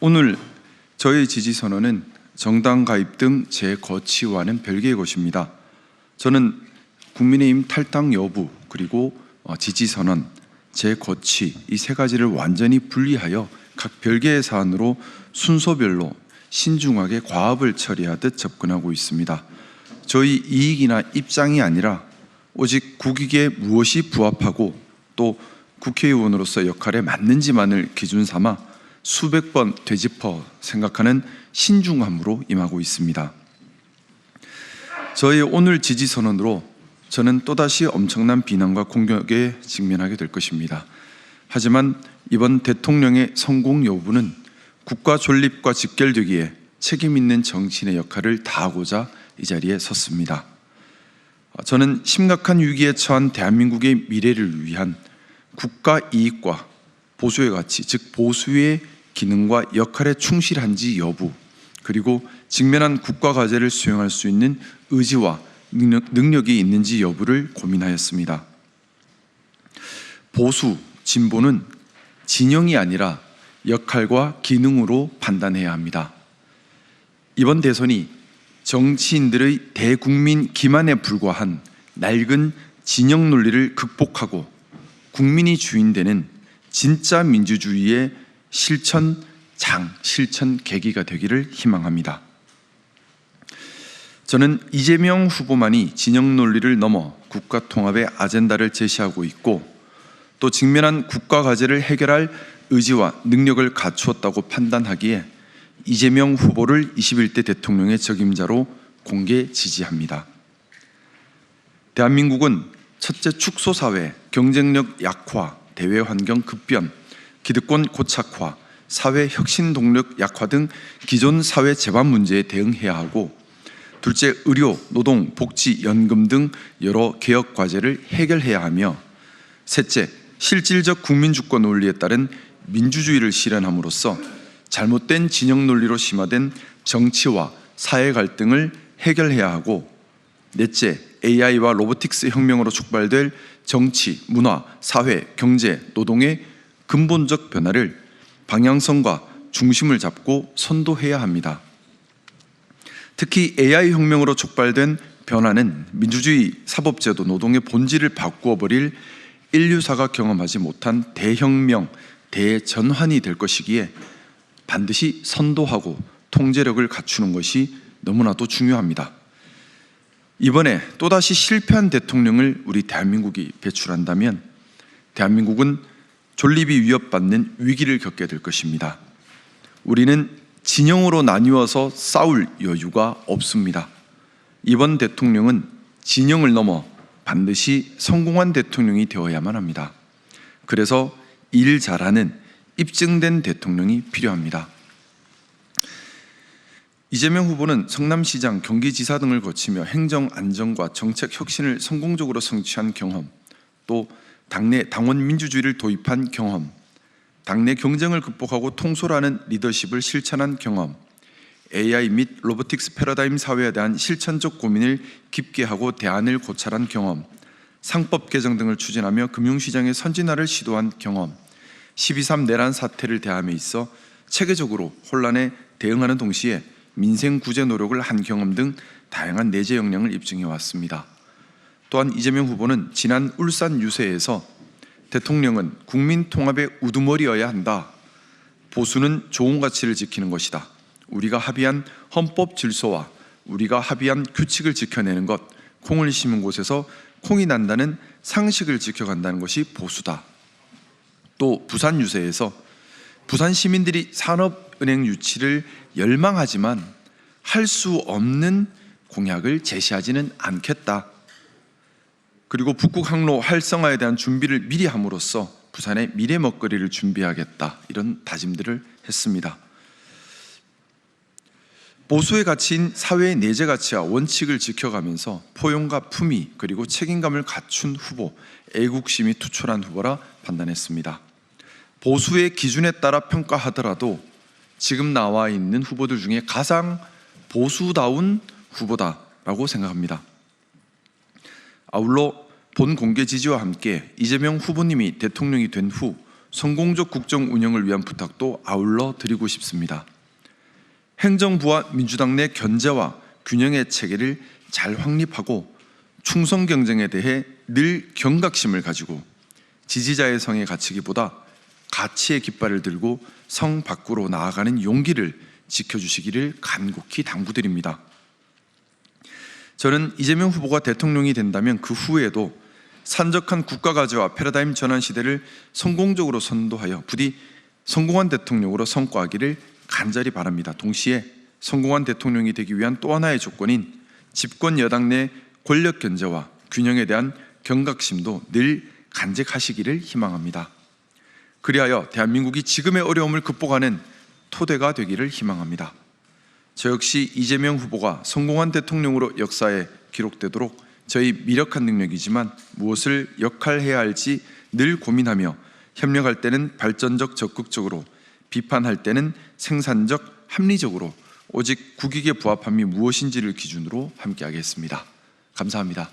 오늘 저의 지지선언은 정당 가입 등 제 거취와는 별개의 것입니다. 저는 국민의힘 탈당 여부 그리고 지지선언, 제 거취 이 세 가지를 완전히 분리하여 각 별개의 사안으로 순서별로 신중하게 과업을 처리하듯 접근하고 있습니다. 저희 이익이나 입장이 아니라 오직 국익에 무엇이 부합하고 또 국회의원으로서 역할에 맞는지만을 기준 삼아 수백 번 되짚어 생각하는 신중함으로 임하고 있습니다. 저의 오늘 지지선언으로 저는 또다시 엄청난 비난과 공격에 직면하게 될 것입니다. 하지만 이번 대통령의 성공 여부는 국가 존립과 직결되기에 책임 있는 정치인의 역할을 다하고자 이 자리에 섰습니다. 저는 심각한 위기에 처한 대한민국의 미래를 위한 국가 이익과 보수의 가치, 즉 보수의 기능과 역할에 충실한지 여부, 그리고 직면한 국가 과제를 수행할 수 있는 의지와 능력이 있는지 여부를 고민하였습니다. 보수, 진보는 진영이 아니라 역할과 기능으로 판단해야 합니다. 이번 대선이 정치인들의 대국민 기만에 불과한 낡은 진영 논리를 극복하고 국민이 주인되는 진짜 민주주의의 실천 계기가 되기를 희망합니다. 저는 이재명 후보만이 진영 논리를 넘어 국가 통합의 아젠다를 제시하고 있고 또 직면한 국가 과제를 해결할 의지와 능력을 갖추었다고 판단하기에 이재명 후보를 21대 대통령의 적임자로 공개 지지합니다. 대한민국은 첫째 축소사회, 경쟁력 약화, 대외환경 급변, 기득권 고착화, 사회 혁신 동력 약화 등 기존 사회 재반 문제에 대응해야 하고, 둘째 의료, 노동, 복지, 연금 등 여러 개혁 과제를 해결해야 하며, 셋째 실질적 국민주권 논리에 따른 민주주의를 실현함으로써 잘못된 진영 논리로 심화된 정치와 사회 갈등을 해결해야 하고, 넷째 AI와 로보틱스 혁명으로 촉발될 정치, 문화, 사회, 경제, 노동의 근본적 변화를 방향성과 중심을 잡고 선도해야 합니다. 특히 AI 혁명으로 촉발된 변화는 민주주의, 사법제도, 노동의 본질을 바꾸어 버릴 인류사가 경험하지 못한 대혁명, 대전환이 될 것이기에 반드시 선도하고 통제력을 갖추는 것이 너무나도 중요합니다. 이번에 또다시 실패한 대통령을 우리 대한민국이 배출한다면 대한민국은 존립이 위협받는 위기를 겪게 될 것입니다. 우리는 진영으로 나뉘어서 싸울 여유가 없습니다. 이번 대통령은 진영을 넘어 반드시 성공한 대통령이 되어야만 합니다. 그래서 일 잘하는 입증된 대통령이 필요합니다. 이재명 후보는 성남시장, 경기지사 등을 거치며 행정 안정과 정책 혁신을 성공적으로 성취한 경험, 또 당내 당원 민주주의를 도입한 경험, 당내 경쟁을 극복하고 통솔하는 리더십을 실천한 경험, AI 및 로보틱스 패러다임 사회에 대한 실천적 고민을 깊게 하고 대안을 고찰한 경험, 상법 개정 등을 추진하며 금융시장의 선진화를 시도한 경험, 12.3 내란 사태를 대함에 있어 체계적으로 혼란에 대응하는 동시에 민생 구제 노력을 한 경험 등 다양한 내재 역량을 입증해 왔습니다. 또한 이재명 후보는 지난 울산 유세에서 대통령은 국민 통합의 우두머리여야 한다. 보수는 좋은 가치를 지키는 것이다. 우리가 합의한 헌법 질서와 우리가 합의한 규칙을 지켜내는 것, 콩을 심은 곳에서 콩이 난다는 상식을 지켜간다는 것이 보수다. 또 부산 유세에서 부산 시민들이 산업은행 유치를 열망하지만 할 수 없는 공약을 제시하지는 않겠다. 그리고 북극 항로 활성화에 대한 준비를 미리 함으로써 부산의 미래 먹거리를 준비하겠다, 이런 다짐들을 했습니다. 보수의 가치인 사회의 내재 가치와 원칙을 지켜가면서 포용과 품위 그리고 책임감을 갖춘 후보, 애국심이 투철한 후보라 판단했습니다. 보수의 기준에 따라 평가하더라도 지금 나와 있는 후보들 중에 가장 보수다운 후보다라고 생각합니다. 아울러 본 공개 지지와 함께 이재명 후보님이 대통령이 된 후 성공적 국정 운영을 위한 부탁도 아울러 드리고 싶습니다. 행정부와 민주당 내 견제와 균형의 체계를 잘 확립하고 충성 경쟁에 대해 늘 경각심을 가지고 지지자의 성에 갇히기보다 가치의 깃발을 들고 성 밖으로 나아가는 용기를 지켜주시기를 간곡히 당부드립니다. 저는 이재명 후보가 대통령이 된다면 그 후에도 산적한 국가과제와 패러다임 전환 시대를 성공적으로 선도하여 부디 성공한 대통령으로 성과하기를 간절히 바랍니다. 동시에 성공한 대통령이 되기 위한 또 하나의 조건인 집권 여당 내 권력 견제와 균형에 대한 경각심도 늘 간직하시기를 희망합니다. 그리하여 대한민국이 지금의 어려움을 극복하는 토대가 되기를 희망합니다. 저 역시 이재명 후보가 성공한 대통령으로 역사에 기록되도록 저희 미력한 능력이지만 무엇을 역할해야 할지 늘 고민하며 협력할 때는 발전적 적극적으로, 비판할 때는 생산적 합리적으로 오직 국익에 부합함이 무엇인지를 기준으로 함께하겠습니다. 감사합니다.